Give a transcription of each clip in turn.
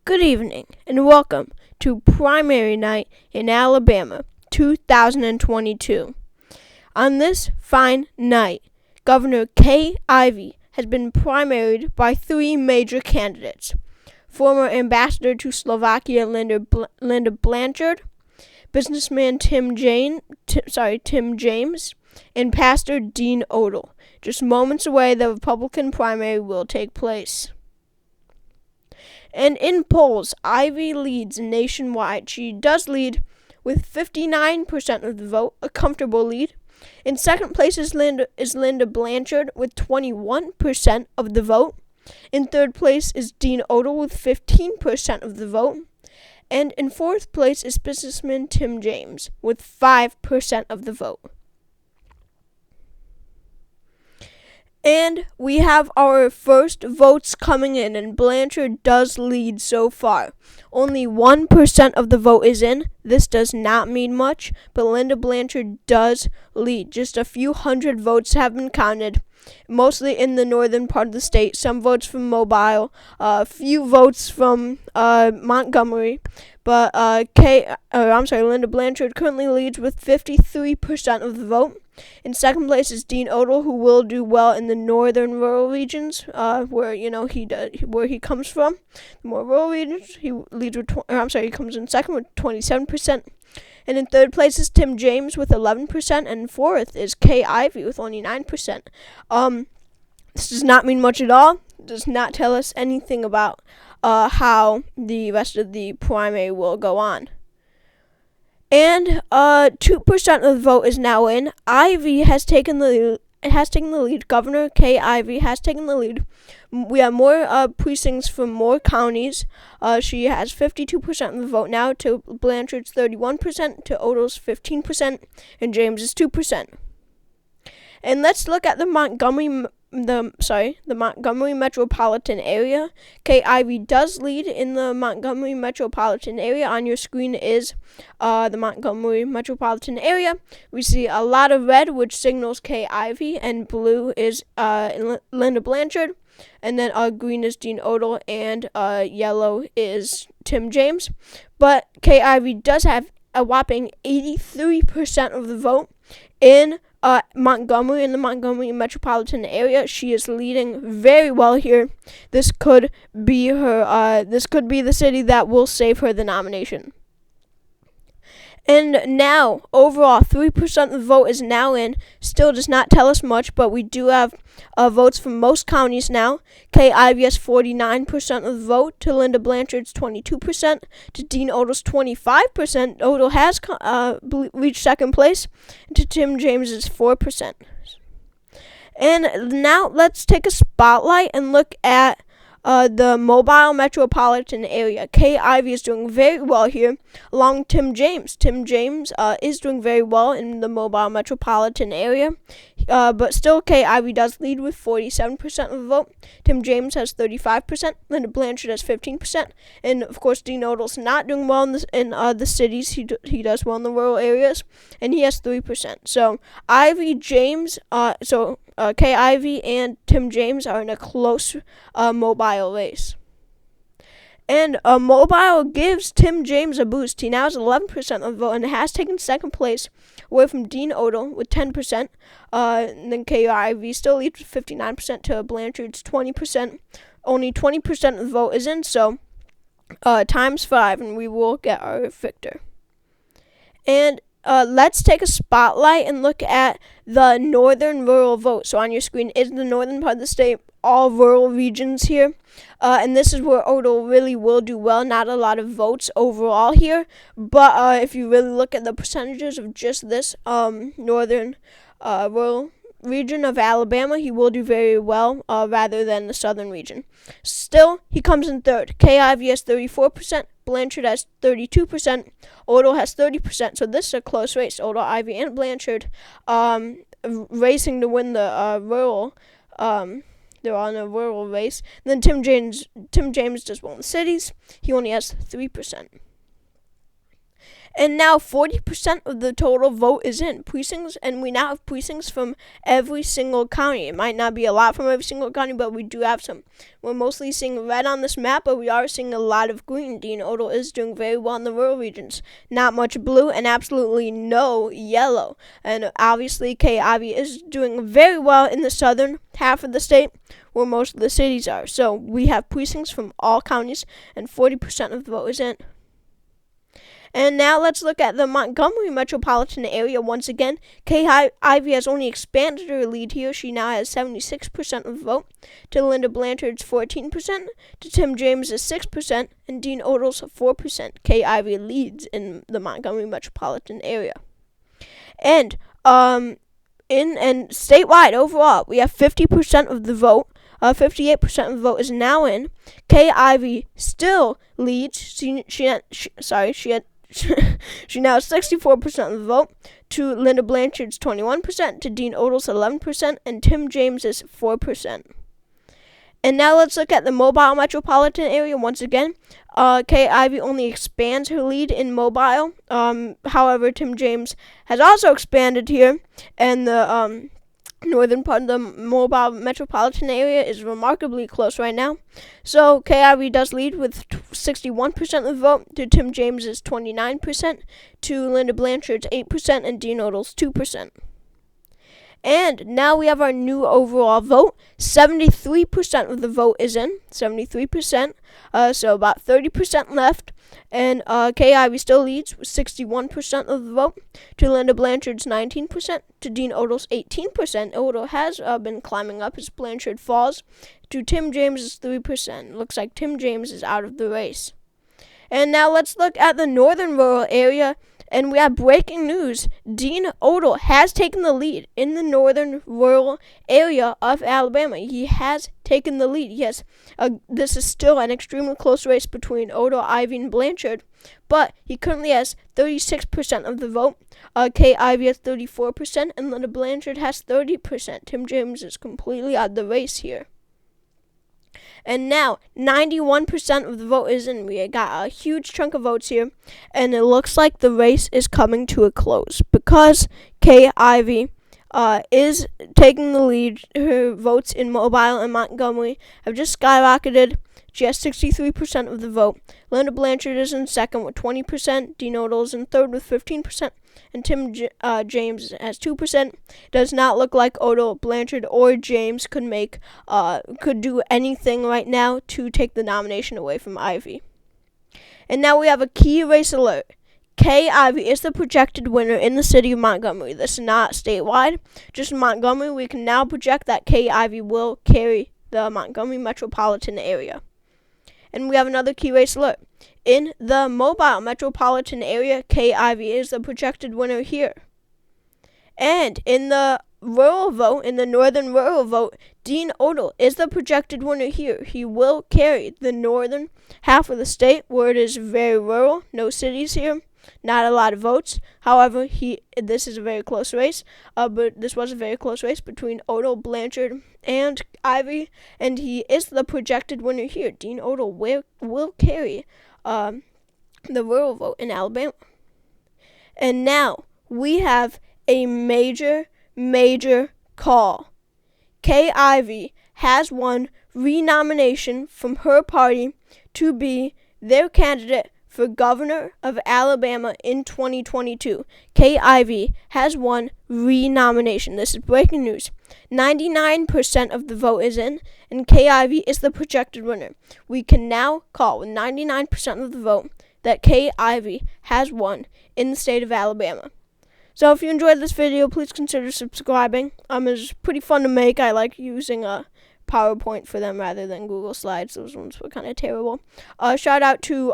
Good evening, and welcome to primary night in Alabama, 2022. On this fine night, Governor Kay Ivey has been primaried by three major candidates: former ambassador to Slovakia Linda Blanchard, businessman Tim James, and pastor Dean Odell. Just moments away, the Republican primary will take place. And in polls, Ivey leads nationwide. She does lead with 59% of the vote, a comfortable lead. In second place is Linda Blanchard with 21% of the vote. In third place is Dean Odell with 15% of the vote. And in fourth place is businessman Tim James with 5% of the vote. And we have our first votes coming in, and Blanchard does lead so far. Only 1% of the vote is in. This does not mean much, but Linda Blanchard does lead. Just a few hundred votes have been counted, mostly in the northern part of the state. Some votes from Mobile, a few votes from Montgomery. But Linda Blanchard currently leads with 53% of the vote. In second place is Dean Odell, who will do well in the northern rural regions, where he comes from. The more rural regions, he comes in second with 27%. And in third place is Tim James with 11%, and fourth is Kay Ivey with only 9%. This does not mean much at all. It does not tell us anything about how the rest of the primary will go on. And 2% of the vote is now in. Ivey has taken the lead. Governor Kay Ivey has taken the lead. We have more precincts from more counties. She has 52% of the vote now to Blanchard's 31%, to Odell's 15%, and James's 2%. And let's look at the Montgomery Metropolitan area. Kay Ivey does lead in the Montgomery Metropolitan area. On your screen is the Montgomery Metropolitan area. We see a lot of red, which signals Kay Ivey, and blue is Linda Blanchard, and then green is Dean Odell, and yellow is Tim James. But Kay Ivey does have a whopping 83% of the vote in Montgomery, in the Montgomery Metropolitan area. She is leading very well here. This could be the city that will save her the nomination. And now, overall, 3% of the vote is now in. Still does not tell us much, but we do have votes from most counties now. Kay Ivey has 49% of the vote, to Linda Blanchard's 22%, to Dean Odell's 25%. Odell has reached second place, and to Tim James's 4%. And now let's take a spotlight and look at the Mobile Metropolitan area. Kay Ivey is doing very well here, along with Tim James. Tim James is doing very well in the Mobile Metropolitan area, but still Kay Ivey does lead with 47% of the vote. Tim James has 35%, Linda Blanchard has 15%, and of course Dean Odell's not doing well in the cities. He does well in the rural areas, and he has 3%. So Kay Ivey and Tim James are in a close Mobile race. And Mobile gives Tim James a boost. He now has 11% of the vote and has taken second place away from Dean Odell with 10%. And then Kay Ivey still leads with 59% to Blanchard's 20%. Only 20% of the vote is in, so times 5, and we will get our victor. And let's take a spotlight and look at the northern rural vote. So on your screen is the northern part of the state, all rural regions here. And this is where Odell really will do well. Not a lot of votes overall here, but if you really look at the percentages of just this northern rural region of Alabama, he will do very well rather than the southern region. Still, he comes in third. Kay Ivey has 34%. Blanchard has 32%. Odell has 30%. So this is a close race. Odell, Ivey, and Blanchard racing to win the rural. They're on a rural race. And then Tim James does well in the cities. He only has 3%. And now 40% of the total vote is in precincts, and we now have precincts from every single county. It might not be a lot from every single county, but we do have some. We're mostly seeing red on this map, but we are seeing a lot of green. Dean Odell is doing very well in the rural regions. Not much blue and absolutely no yellow. And obviously, Kay Ivey is doing very well in the southern half of the state, where most of the cities are. So we have precincts from all counties, and 40% of the vote is in. And now let's look at the Montgomery metropolitan area once again. Kay Ivey has only expanded her lead here. She now has 76% of the vote, to Linda Blanchard's 14%, to Tim James' 6%, and Dean Odell's 4%. Kay Ivey leads in the Montgomery metropolitan area. And statewide overall, we have 50% of the vote. 58% of the vote is now in. Kay Ivey still leads. She now has 64% of the vote, to Linda Blanchard's 21%, to Dean Odell's 11%, and Tim James's 4%. And now let's look at the Mobile metropolitan area once again. Kay Ivey only expands her lead in Mobile. However, Tim James has also expanded here, and the northern part of the Mobile metropolitan area is remarkably close right now. So Kay Ivey does lead with 61% of the vote, to Tim James's 29%, to Linda Blanchard's 8%, and Dean Odell's 2%. And now we have our new overall vote. 73% of the vote is in. 73%. So about 30% left. And Kay Ivey still leads with 61% of the vote, to Linda Blanchard's 19%, to Dean Odell's 18%. Odell has been climbing up as Blanchard falls, to Tim James's 3%. Looks like Tim James is out of the race. And now let's look at the northern rural area. And we have breaking news. Dean Odell has taken the lead in the northern rural area of Alabama. He has taken the lead. Yes, this is still an extremely close race between Odell, Ivey, and Blanchard, but he currently has 36% of the vote. Kay Ivey has 34%, and Linda Blanchard has 30%. Tim James is completely out of the race here. And now, 91% of the vote is in. We got a huge chunk of votes here. And it looks like the race is coming to a close, because Kay Ivey is taking the lead. Her votes in Mobile and Montgomery have just skyrocketed. She has 63% of the vote. Linda Blanchard is in second with 20%. Dean Odell is in third with 15%. And Tim James has 2%. Does not look like Odell, Blanchard, or James could do anything right now to take the nomination away from Ivey. And now we have a key race alert. Kay Ivey is the projected winner in the city of Montgomery. This is not statewide, just in Montgomery. We can now project that Kay Ivey will carry the Montgomery metropolitan area. And we have another key race alert. In the Mobile metropolitan area, Kay Ivey is the projected winner here. And in the rural vote, in the northern rural vote, Dean Odell is the projected winner here. He will carry the northern half of the state, where it is very rural, no cities here, not a lot of votes. However, this is a very close race, but this was a very close race between Odell, Blanchard, and Ivey, and he is the projected winner here. Dean Odell will carry the rural vote in Alabama. And now we have a major call. Kay Ivey has won renomination from her party to be their candidate for governor of Alabama in 2022. Kay Ivey has won renomination. This is breaking news. 99% of the vote is in, and Kay Ivey is the projected winner. We can now call with 99% of the vote that Kay Ivey has won in the state of Alabama. So if you enjoyed this video, please consider subscribing. It's pretty fun to make. I like using a PowerPoint for them rather than Google Slides. Those ones were kind of terrible. Shout out to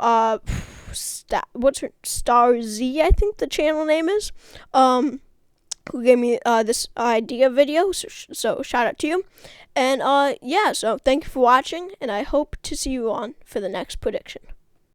Star Z, I think the channel name is, who gave me this idea video. So shout out to you. And so thank you for watching, and I hope to see you on for the next prediction.